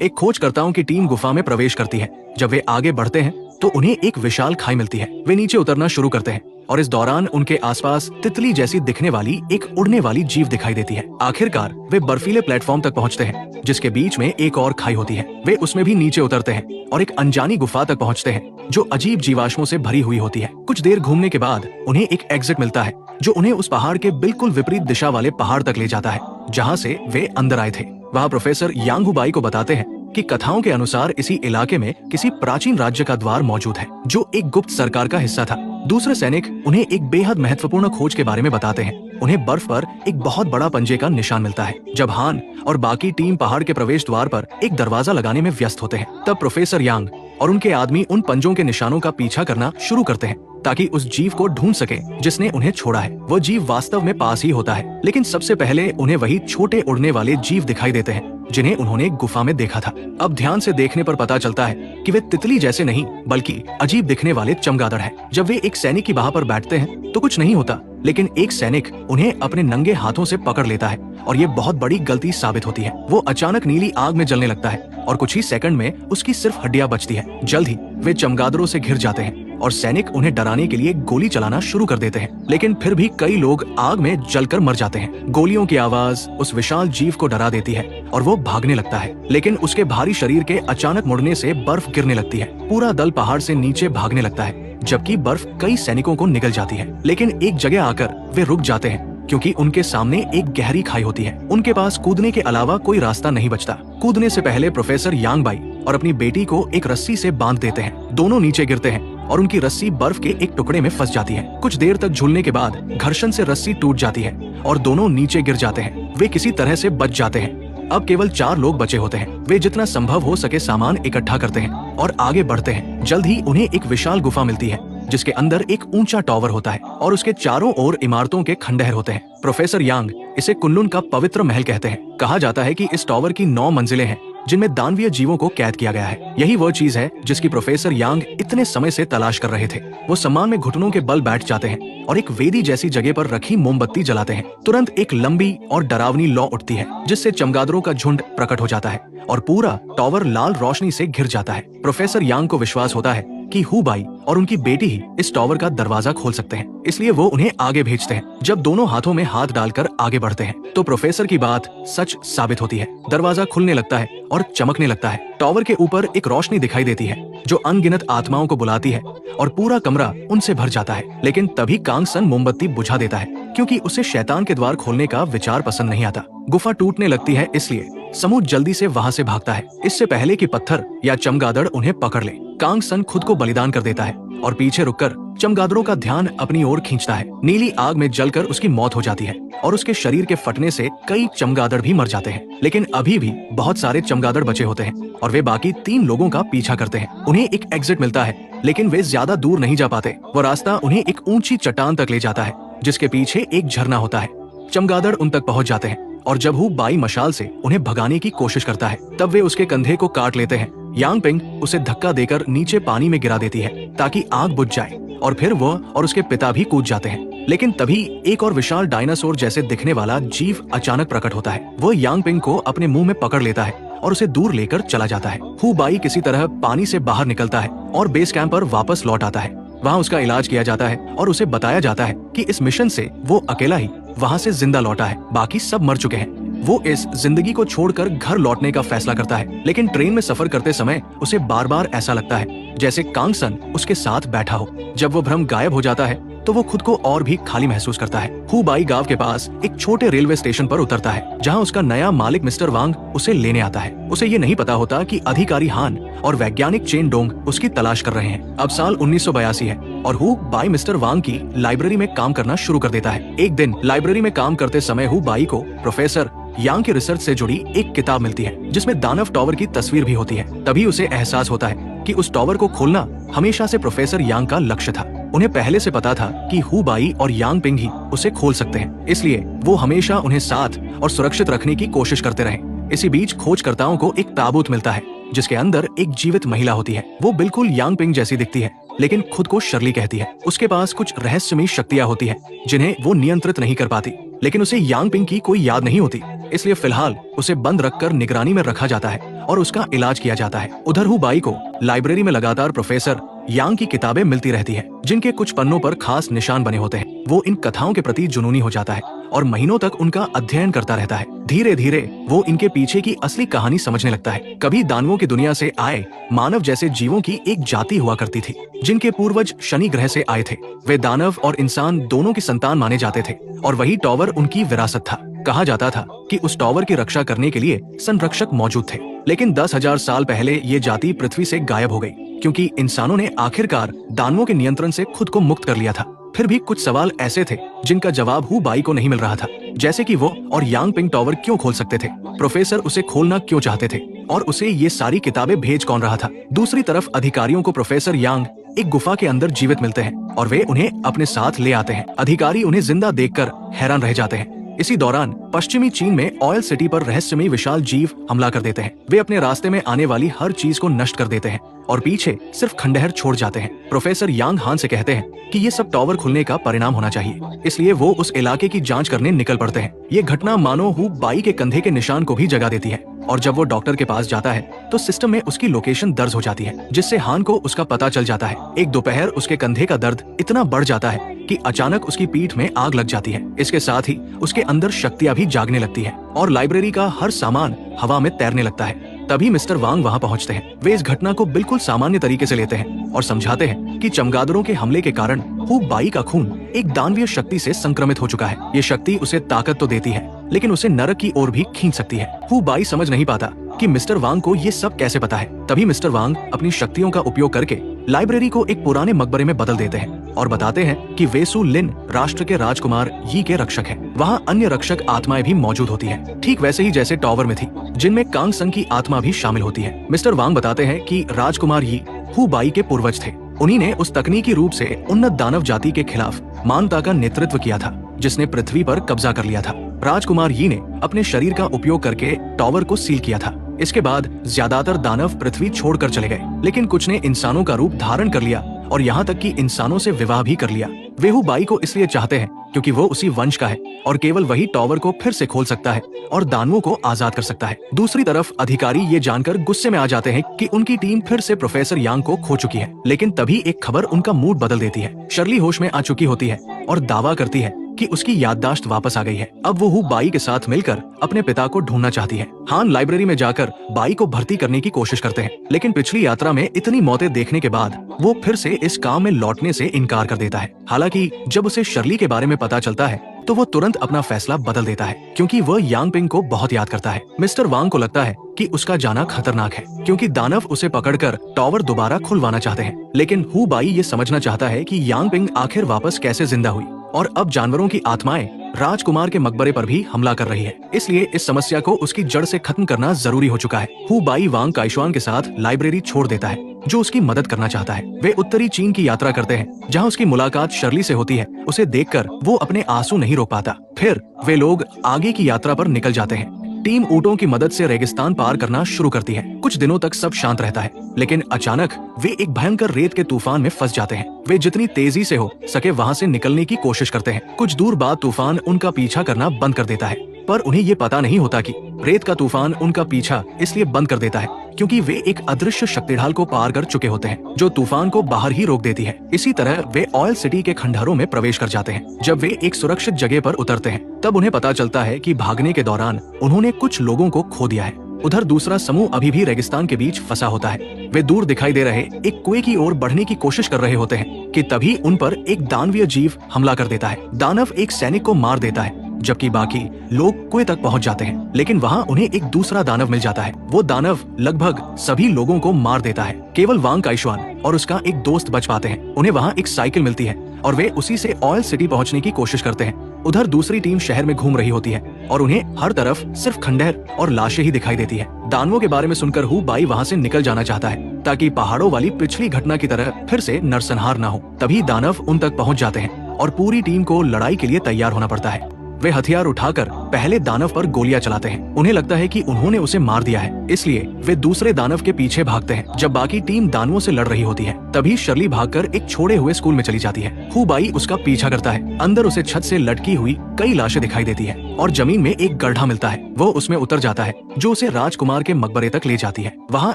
एक खोजकर्ताओं की टीम गुफा में प्रवेश करती है। जब वे आगे बढ़ते हैं तो उन्हें एक विशाल खाई मिलती है। वे नीचे उतरना शुरू करते हैं और इस दौरान उनके आसपास तितली जैसी दिखने वाली एक उड़ने वाली जीव दिखाई देती है। आखिरकार वे बर्फीले प्लेटफॉर्म तक पहुंचते हैं जिसके बीच में एक और खाई होती है। वे उसमें भी नीचे उतरते हैं और एक अनजानी गुफा तक पहुंचते हैं जो अजीब जीवाश्मों से भरी हुई होती है। कुछ देर घूमने के बाद उन्हें एक एग्जिट मिलता है जो उन्हें उस पहाड़ के बिल्कुल विपरीत दिशा वाले पहाड़ तक ले जाता है जहाँ से वे अंदर आए थे। वहाँ प्रोफेसर यांग हुबाई को बताते हैं कि कथाओं के अनुसार इसी इलाके में किसी प्राचीन राज्य का द्वार मौजूद है जो एक गुप्त सरकार का हिस्सा था। दूसरे सैनिक उन्हें एक बेहद महत्वपूर्ण खोज के बारे में बताते हैं। उन्हें बर्फ पर एक बहुत बड़ा पंजे का निशान मिलता है। जब हान और बाकी टीम पहाड़ के प्रवेश द्वार पर एक दरवाजा लगाने में व्यस्त होते हैं तब प्रोफेसर यांग और उनके आदमी उन पंजों के निशानों का पीछा करना शुरू करते हैं ताकि उस जीव को ढूंढ सके जिसने उन्हें छोड़ा है। वो जीव वास्तव में पास ही होता है, लेकिन सबसे पहले उन्हें वही छोटे उड़ने वाले जीव दिखाई देते हैं जिन्हें उन्होंने गुफा में देखा था। अब ध्यान से देखने पर पता चलता है कि वे तितली जैसे नहीं बल्कि अजीब दिखने वाले चमगादड़ हैं। जब वे एक सैनिक की बाह पर बैठते हैं तो कुछ नहीं होता, लेकिन एक सैनिक उन्हें अपने नंगे हाथों से पकड़ लेता है और ये बहुत बड़ी गलती साबित होती है। वो अचानक नीली आग में जलने लगता है और कुछ ही सेकंड में उसकी सिर्फ हड्डियां बचती है। जल्द ही वे चमगादड़ों से घिर जाते हैं और सैनिक उन्हें डराने के लिए गोली चलाना शुरू कर देते हैं, लेकिन फिर भी कई लोग आग में जलकर मर जाते हैं। गोलियों की आवाज उस विशाल जीव को डरा देती है और वो भागने लगता है, लेकिन उसके भारी शरीर के अचानक मुड़ने से बर्फ गिरने लगती है। पूरा दल पहाड़ से नीचे भागने लगता है जबकि बर्फ कई सैनिकों को निगल जाती है, लेकिन एक जगह आकर वे रुक जाते हैं क्योंकि उनके सामने एक गहरी खाई होती है। उनके पास कूदने के अलावा कोई रास्ता नहीं बचता। कूदने से पहले प्रोफेसर यांग बाई और अपनी बेटी को एक रस्सी से बांध देते हैं। दोनों नीचे गिरते हैं और उनकी रस्सी बर्फ के एक टुकड़े में फंस जाती है। कुछ देर तक झूलने के बाद घर्षण से रस्सी टूट जाती है और दोनों नीचे गिर जाते हैं। वे किसी तरह से बच जाते हैं। अब केवल 4 लोग बचे होते हैं। वे जितना संभव हो सके सामान इकट्ठा करते हैं और आगे बढ़ते हैं। जल्द ही उन्हें एक विशाल गुफा मिलती है जिसके अंदर एक ऊंचा टावर होता है और उसके चारों ओर इमारतों के खंडहर होते हैं। प्रोफेसर यांग इसे कुनलुन का पवित्र महल कहते हैं। कहा जाता है कि इस टावर की 9 मंजिलें हैं जिनमें दानवीय जीवों को कैद किया गया है। यही वो चीज है जिसकी प्रोफेसर यांग इतने समय से तलाश कर रहे थे। वो सम्मान में घुटनों के बल बैठ जाते हैं और एक वेदी जैसी जगह पर रखी मोमबत्ती जलाते हैं। तुरंत एक लंबी और डरावनी लौ उठती है जिससे चमगादड़ों का झुंड प्रकट हो जाता है और पूरा टावर लाल रोशनी से घिर जाता है। प्रोफेसर यांग को विश्वास होता है कि हुबाई और उनकी बेटी ही इस टावर का दरवाजा खोल सकते हैं, इसलिए वो उन्हें आगे भेजते हैं। जब दोनों हाथों में हाथ डालकर आगे बढ़ते हैं तो प्रोफेसर की बात सच साबित होती है। दरवाजा खुलने लगता है और चमकने लगता है। टावर के ऊपर एक रोशनी दिखाई देती है जो अनगिनत आत्माओं को बुलाती है और पूरा कमरा उनसे भर जाता है। लेकिन तभी कांग सन मोमबत्ती बुझा देता है क्योंकि उसे शैतान के द्वार खोलने का विचार पसंद नहीं आता। गुफा टूटने लगती है, इसलिए समूह जल्दी से वहाँ से भागता है इससे पहले कि पत्थर या चमगादड़ उन्हें पकड़ ले। कांग सन खुद को बलिदान कर देता है और पीछे रुककर चमगादड़ों का ध्यान अपनी ओर खींचता है। नीली आग में जलकर उसकी मौत हो जाती है और उसके शरीर के फटने से कई चमगादड़ भी मर जाते हैं, लेकिन अभी भी बहुत सारे चमगादड़ बचे होते हैं और वे बाकी 3 लोगों का पीछा करते हैं। उन्हें एक एग्जिट मिलता है, लेकिन वे ज्यादा दूर नहीं जा पाते। वो रास्ता उन्हें एक ऊंची चट्टान तक ले जाता है जिसके पीछे एक झरना होता है। चमगादड़ उन तक पहुंच जाते हैं और जब हुबाई मशाल से उन्हें भगाने की कोशिश करता है तब वे उसके कंधे को काट लेते हैं। यांग पिंग उसे धक्का देकर नीचे पानी में गिरा देती है ताकि आग बुझ जाए और फिर वो और उसके पिता भी कूद जाते हैं। लेकिन तभी एक और विशाल डायनासोर जैसे दिखने वाला जीव अचानक प्रकट होता है। वो यांग पिंग को अपने मुंह में पकड़ लेता है और उसे दूर लेकर चला जाता है। हुबाई किसी तरह पानी से बाहर निकलता है और बेस कैंप पर वापस लौट आता है। वहाँ उसका इलाज किया जाता है और उसे बताया जाता है कि इस मिशन से वो अकेला ही वहाँ से जिंदा लौटा है, बाकी सब मर चुके हैं। वो इस जिंदगी को छोड़कर घर लौटने का फैसला करता है, लेकिन ट्रेन में सफर करते समय उसे बार बार ऐसा लगता है जैसे कांग सन उसके साथ बैठा हो। जब वो भ्रम गायब हो जाता है तो वो खुद को और भी खाली महसूस करता है। हुबाई गांव के पास एक छोटे रेलवे स्टेशन पर उतरता है जहां उसका नया मालिक मिस्टर वांग उसे लेने आता है। उसे ये नहीं पता होता कि अधिकारी हान और वैज्ञानिक चेन डोंग उसकी तलाश कर रहे हैं। अब साल 1982 है और हुबाई मिस्टर वांग की लाइब्रेरी में काम करना शुरू कर देता है। एक दिन लाइब्रेरी में काम करते समय हुबाई को प्रोफेसर यांग की रिसर्च से जुड़ी एक किताब मिलती है जिसमें दानव टावर की तस्वीर भी होती है। तभी उसे एहसास होता है कि उस टावर को खोलना हमेशा से प्रोफेसर यांग का लक्ष्य था। उन्हें पहले से पता था कि हुबाई और यांग पिंग ही उसे खोल सकते हैं, इसलिए वो हमेशा उन्हें साथ और सुरक्षित रखने की कोशिश करते रहे। इसी बीच खोजकर्ताओं को एक ताबूत मिलता है जिसके अंदर एक जीवित महिला होती है। वो बिल्कुल यांग पिंग जैसी दिखती है, लेकिन खुद को शर्ली कहती है। उसके पास कुछ रहस्यमयी शक्तियाँ होती है जिन्हें वो नियंत्रित नहीं कर पाती। लेकिन उसे यांग पिंग की कोई याद नहीं होती, इसलिए फिलहाल उसे बंद रखकर निगरानी में रखा जाता है और उसका इलाज किया जाता है। उधर हु बाई को लाइब्रेरी में लगातार प्रोफेसर यांग की किताबें मिलती रहती है, जिनके कुछ पन्नों पर खास निशान बने होते हैं। वो इन कथाओं के प्रति जुनूनी हो जाता है और महीनों तक उनका अध्ययन करता रहता है। धीरे धीरे वो इनके पीछे की असली कहानी समझने लगता है। कभी दानवों की दुनिया से आए मानव जैसे जीवों की एक जाति हुआ करती थी, जिनके पूर्वज शनि ग्रह से आए थे। वे दानव और इंसान दोनों की संतान माने जाते थे और वही टॉवर उनकी विरासत था। कहा जाता था कि उस टॉवर की रक्षा करने के लिए संरक्षक मौजूद थे, लेकिन 10,000 साल पहले ये जाति पृथ्वी से गायब हो गई, क्योंकि इंसानों ने आखिरकार दानवों के नियंत्रण से खुद को मुक्त कर लिया था। फिर भी कुछ सवाल ऐसे थे जिनका जवाब हु बाई को नहीं मिल रहा था, जैसे कि वो और यांग पिंग टॉवर क्यों खोल सकते थे, प्रोफेसर उसे खोलना क्यों चाहते थे, और उसे ये सारी किताबें भेज कौन रहा था। दूसरी तरफ अधिकारियों को प्रोफेसर यांग एक गुफा के अंदर जीवित मिलते हैं और वे उन्हें अपने साथ ले आते हैं। अधिकारी उन्हें जिंदा देखकर हैरान रह जाते हैं। इसी दौरान पश्चिमी चीन में ऑयल सिटी पर रहस्यमयी विशाल जीव हमला कर देते हैं। वे अपने रास्ते में आने वाली हर चीज को नष्ट कर देते हैं और पीछे सिर्फ खंडहर छोड़ जाते हैं। प्रोफेसर यांग हान से कहते हैं कि ये सब टॉवर खुलने का परिणाम होना चाहिए, इसलिए वो उस इलाके की जांच करने निकल पड़ते हैं। ये घटना मानो हु बाई के कंधे के निशान को भी जगा देती है, और जब वो डॉक्टर के पास जाता है तो सिस्टम में उसकी लोकेशन दर्ज हो जाती है, जिससे हान को उसका पता चल जाता है। एक दोपहर उसके कंधे का दर्द इतना बढ़ जाता है कि अचानक उसकी पीठ में आग लग जाती है। इसके साथ ही उसके अंदर शक्तियाँ भी जागने लगती है और लाइब्रेरी का हर सामान हवा में तैरने लगता है। तभी मिस्टर वांग वहां पहुंचते हैं। वे इस घटना को बिल्कुल सामान्य तरीके से लेते हैं और समझाते हैं कि चमगादड़ों के हमले के कारण हु बाई का खून एक दानवीय शक्ति से संक्रमित हो चुका है। ये शक्ति उसे ताकत तो देती है, लेकिन उसे नरक की ओर भी खींच सकती है। हु बाई समझ नहीं पाता कि मिस्टर वांग को ये सब कैसे पता है। तभी मिस्टर वांग अपनी शक्तियों का उपयोग करके लाइब्रेरी को एक पुराने मकबरे में बदल देते हैं और बताते हैं कि वेसु लिन राष्ट्र के राजकुमार यी के रक्षक हैं। वहाँ अन्य रक्षक आत्माएं भी मौजूद होती हैं, ठीक वैसे ही जैसे टॉवर में थी, जिनमें कांग संग की आत्मा भी शामिल होती है। मिस्टर वांग बताते हैं कि राजकुमार यी हु बाई के पूर्वज थे। उन्हीं ने उस तकनीकी रूप से उन्नत दानव जाति के खिलाफ मानवता का नेतृत्व किया था, जिसने पृथ्वी पर कब्जा कर लिया था। राजकुमार यी ने अपने शरीर का उपयोग करके टॉवर को सील किया था। इसके बाद ज्यादातर दानव पृथ्वी छोड़कर चले गए, लेकिन कुछ ने इंसानों का रूप धारण कर लिया और यहाँ तक कि इंसानों से विवाह भी कर लिया। वे हु बाई को इसलिए चाहते हैं क्योंकि वो उसी वंश का है और केवल वही टॉवर को फिर से खोल सकता है और दानवों को आजाद कर सकता है। दूसरी तरफ अधिकारी ये जानकर गुस्से में आ जाते हैं कि उनकी टीम फिर से प्रोफेसर यांग को खो चुकी है, लेकिन तभी एक खबर उनका मूड बदल देती है। शर्ली होश में आ चुकी होती है और दावा करती है कि उसकी याददाश्त वापस आ गई है। अब वो हु बाई के साथ मिलकर अपने पिता को ढूंढना चाहती है। हान लाइब्रेरी में जाकर बाई को भर्ती करने की कोशिश करते हैं, लेकिन पिछली यात्रा में इतनी मौतें देखने के बाद वो फिर से इस काम में लौटने से इनकार कर देता है। हालांकि जब उसे शर्ली के बारे में पता चलता है तो वो तुरंत अपना फैसला बदल देता है, क्योंकि वह यांग पिंग को बहुत याद करता है। मिस्टर वांग को लगता है कि उसका जाना खतरनाक है, क्योंकि दानव उसे पकड़कर टॉवर दोबारा खुलवाना चाहते हैं। लेकिन हु बाई ये समझना चाहता है कि यांग पिंग आखिर वापस कैसे जिंदा हुई, और अब जानवरों की आत्माएं राजकुमार के मकबरे पर भी हमला कर रही है। इसलिए इस समस्या को उसकी जड़ से खत्म करना जरूरी हो चुका है। हु बाई वांग काइशुआन के साथ लाइब्रेरी छोड़ देता है, जो उसकी मदद करना चाहता है। वे उत्तरी चीन की यात्रा करते हैं, जहां उसकी मुलाकात शर्ली से होती है। उसे देखकर वो अपने आंसू नहीं रोक पाता। फिर वे लोग आगे की यात्रा पर निकल जाते हैं। टीम ऊँटों की मदद से रेगिस्तान पार करना शुरू करती है। कुछ दिनों तक सब शांत रहता है, लेकिन अचानक वे एक भयंकर रेत के तूफान में फंस जाते हैं। वे जितनी तेजी से हो सके वहाँ से निकलने की कोशिश करते हैं। कुछ दूर बाद तूफान उनका पीछा करना बंद कर देता है, पर उन्हें ये पता नहीं होता कि रेत का तूफान उनका पीछा इसलिए बंद कर देता है क्योंकि वे एक अदृश्य शक्तिढाल को पार कर चुके होते हैं, जो तूफान को बाहर ही रोक देती है। इसी तरह वे ऑयल सिटी के खंडहरों में प्रवेश कर जाते हैं। जब वे एक सुरक्षित जगह पर उतरते हैं, तब उन्हें पता चलता है कि भागने के दौरान उन्होंने कुछ लोगों को खो दिया है। उधर दूसरा समूह अभी भी रेगिस्तान के बीच फंसा होता है। वे दूर दिखाई दे रहे एक कुएं की ओर बढ़ने की कोशिश कर रहे होते हैं कि तभी उन पर एक दानवीय जीव हमला कर देता है। दानव एक सैनिक को मार देता है, जबकि बाकी लोग कुएं तक पहुंच जाते हैं, लेकिन वहां उन्हें एक दूसरा दानव मिल जाता है। वो दानव लगभग सभी लोगों को मार देता है। केवल वांग काइशुआन और उसका एक दोस्त बच पाते हैं। उन्हें वहां एक साइकिल मिलती है और वे उसी से ऑयल सिटी पहुंचने की कोशिश करते हैं। उधर दूसरी टीम शहर में घूम रही होती है और उन्हें हर तरफ सिर्फ खंडहर और लाशें ही दिखाई देती है। दानवों के बारे में सुनकर हु बाई वहां से निकल जाना चाहता है, ताकि पहाड़ों वाली पिछली घटना की तरह फिर से नरसंहार न हो। तभी दानव उन तक पहुंच जाते हैं और पूरी टीम को लड़ाई के लिए तैयार होना पड़ता है। वे हथियार उठाकर पहले दानव पर गोलियां चलाते हैं। उन्हें लगता है कि उन्होंने उसे मार दिया है, इसलिए वे दूसरे दानव के पीछे भागते हैं। जब बाकी टीम दानवों से लड़ रही होती है, तभी शर्ली भागकर एक छोड़े हुए स्कूल में चली जाती है। हु बाई उसका पीछा करता है। अंदर उसे छत से लटकी हुई कई लाशें दिखाई देती है और जमीन में एक गड्ढा मिलता है। वो उसमें उतर जाता है, जो उसे राजकुमार के मकबरे तक ले जाती है। वहाँ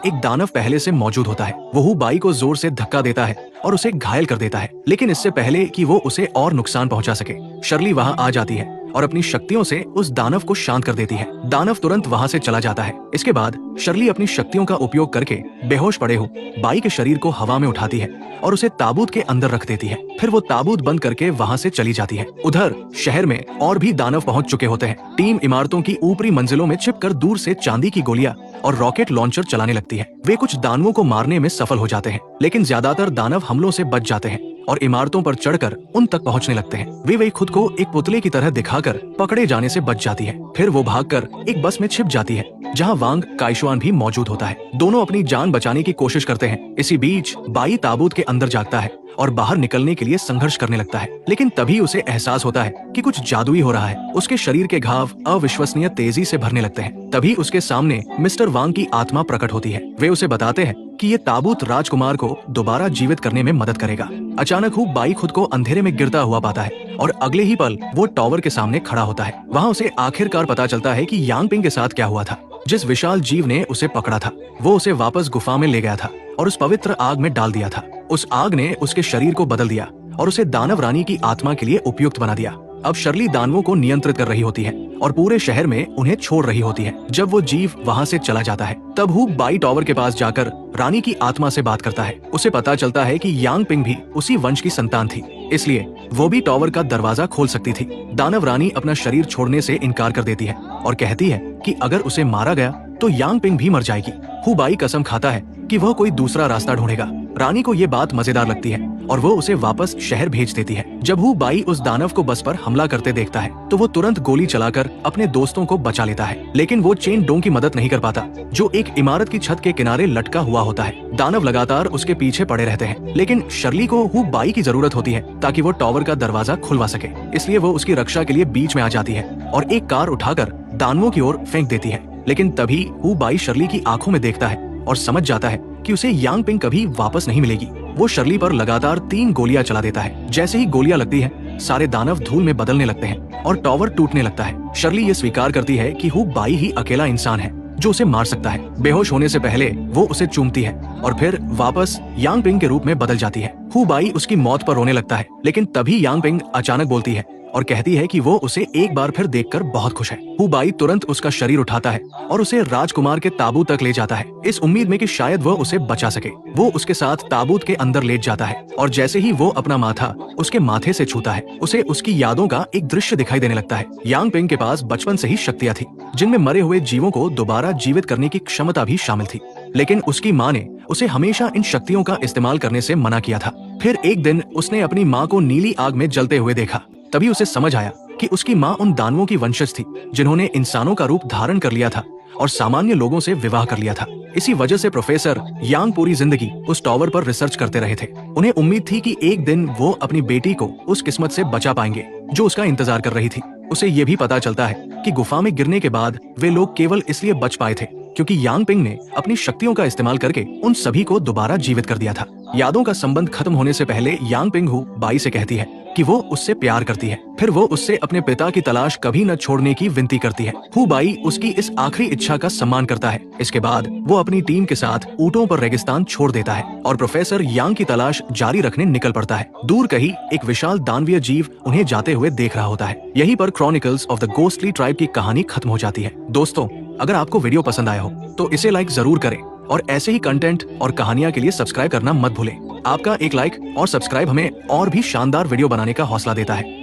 एक दानव पहले से मौजूद होता है। वो हु बाई को जोर से धक्का देता है और उसे घायल कर देता है, लेकिन इससे पहले कि वो उसे और नुकसान पहुंचा सके, शर्ली वहां आ जाती है और अपनी शक्तियों से उस दानव को शांत कर देती है। दानव तुरंत वहां से चला जाता है। इसके बाद शर्ली अपनी शक्तियों का उपयोग करके बेहोश पड़े हु बाई के शरीर को हवा में उठाती है और उसे ताबूत के अंदर रख देती है। फिर वो ताबूत बंद करके वहां से चली जाती है। उधर शहर में और भी दानव पहुंच चुके होते हैं। टीम इमारतों की ऊपरी मंजिलों में छिपकर दूर से चांदी की गोलियां और रॉकेट लॉन्चर चलाने लगती है। वे कुछ दानवों को मारने में सफल हो जाते हैं, लेकिन ज्यादातर दानव हमलों से बच जाते हैं और इमारतों पर चढ़कर उन तक पहुंचने लगते हैं। वे खुद को एक पुतले की तरह दिखाकर पकड़े जाने से बच जाती है। फिर वो भागकर एक बस में छिप जाती है, जहां वांग काइशुआन भी मौजूद होता है। दोनों अपनी जान बचाने की कोशिश करते हैं। इसी बीच बाई ताबूत के अंदर जागता है और बाहर निकलने के लिए संघर्ष करने लगता है, लेकिन तभी उसे एहसास होता है कि कुछ जादुई हो रहा है। उसके शरीर के घाव अविश्वसनीय तेजी से भरने लगते हैं। तभी उसके सामने मिस्टर वांग की आत्मा प्रकट होती है। वे उसे बताते हैं कि ये ताबूत राजकुमार को दोबारा जीवित करने में मदद करेगा। अचानक हु बाई खुद को अंधेरे में गिरता हुआ पाता है और अगले ही पल वो टावर के सामने खड़ा होता है। वहाँ उसे आखिरकार पता चलता है कि यांग पिंग के साथ क्या हुआ था। जिस विशाल जीव ने उसे पकड़ा था, वो उसे वापस गुफा में ले गया था और उस पवित्र आग में डाल दिया था। उस आग ने उसके शरीर को बदल दिया और उसे दानव रानी की आत्मा के लिए उपयुक्त बना दिया। अब शर्ली दानवों को नियंत्रित कर रही होती है और पूरे शहर में उन्हें छोड़ रही होती है। जब वो जीव वहाँ से चला जाता है, तब हु बाई टावर के पास जाकर रानी की आत्मा से बात करता है। उसे पता चलता है कि यांग पिंग भी उसी वंश की संतान थी, इसलिए वो भी टावर का दरवाजा खोल सकती थी। दानव रानी अपना शरीर छोड़ने से इनकार कर देती है और कहती है कि अगर उसे मारा गया तो यांग पिंग भी मर जाएगी। हु बाई कसम खाता है कि वह कोई दूसरा रास्ता ढूंढेगा। रानी को ये बात मजेदार लगती है और वो उसे वापस शहर भेज देती है। जब हु बाई उस दानव को बस पर हमला करते देखता है, तो वो तुरंत गोली चलाकर अपने दोस्तों को बचा लेता है, लेकिन वो चेन डोंग की मदद नहीं कर पाता, जो एक इमारत की छत के किनारे लटका हुआ होता है। दानव लगातार उसके पीछे पड़े रहते हैं, लेकिन शर्ली को हु बाई की जरूरत होती है ताकि वो टावर का दरवाजा खुलवा सके। इसलिए वो उसकी रक्षा के लिए बीच में आ जाती है और एक कार उठाकर दानवों की ओर फेंक देती है। लेकिन तभी हु बाई शर्ली की आंखों में देखता है और समझ जाता है कि उसे यांग पिंग कभी वापस नहीं मिलेगी। वो शर्ली पर लगातार 3 गोलियां चला देता है। जैसे ही गोलियां लगती हैं, सारे दानव धूल में बदलने लगते हैं और टावर टूटने लगता है। शर्ली ये स्वीकार करती है कि हु बाई ही अकेला इंसान है जो उसे मार सकता है। बेहोश होने से पहले वो उसे चूमती है और फिर वापस यांग पिंग के रूप में बदल जाती है। हु बाई उसकी मौत पर रोने लगता है, लेकिन तभी यांग पिंग अचानक बोलती है और कहती है कि वो उसे एक बार फिर देखकर बहुत खुश है। हु बाई तुरंत उसका शरीर उठाता है और उसे राजकुमार के ताबूत तक ले जाता है, इस उम्मीद में कि शायद वह उसे बचा सके। वो उसके साथ ताबूत के अंदर लेट जाता है और जैसे ही वो अपना माथा उसके माथे से छूता है, उसे उसकी यादों का एक दृश्य दिखाई देने लगता है। यांग पिंग के पास बचपन से ही शक्तियाँ थी, जिनमें मरे हुए जीवों को दोबारा जीवित करने की क्षमता भी शामिल थी, लेकिन उसकी माँ ने उसे हमेशा इन शक्तियों का इस्तेमाल करने से मना किया था। फिर एक दिन उसने अपनी माँ को नीली आग में जलते हुए देखा। तभी उसे समझ आया कि उसकी माँ उन दानवों की वंशज थी, जिन्होंने इंसानों का रूप धारण कर लिया था और सामान्य लोगों से विवाह कर लिया था। इसी वजह से प्रोफेसर यांग पूरी जिंदगी उस टावर पर रिसर्च करते रहे थे। उन्हें उम्मीद थी कि एक दिन वो अपनी बेटी को उस किस्मत से बचा पाएंगे जो उसका इंतजार कर रही थी। उसे ये भी पता चलता है कि गुफा में गिरने के बाद वे लोग केवल इसलिए बच पाए थे क्योंकि यांग पिंग ने अपनी शक्तियों का इस्तेमाल करके उन सभी को दोबारा जीवित कर दिया था। यादों का संबंध खत्म होने से पहले यांग पिंग हु बाई से कहती है कि वो उससे प्यार करती है। फिर वो उससे अपने पिता की तलाश कभी न छोड़ने की विनती करती है। हु बाई उसकी इस आखिरी इच्छा का सम्मान करता है। इसके बाद वो अपनी टीम के साथ ऊंटों पर रेगिस्तान छोड़ देता है और प्रोफेसर यांग की तलाश जारी रखने निकल पड़ता है। दूर कहीं एक विशाल दानवीय जीव उन्हें जाते हुए देख रहा होता है। यहीं पर chronicles of the ghostly tribe की कहानी खत्म हो जाती है। दोस्तों, अगर आपको वीडियो पसंद आया हो तो इसे लाइक जरूर करें और ऐसे ही कंटेंट और कहानियां के लिए सब्सक्राइब करना मत भूलें। आपका एक लाइक और सब्सक्राइब हमें और भी शानदार वीडियो बनाने का हौसला देता है।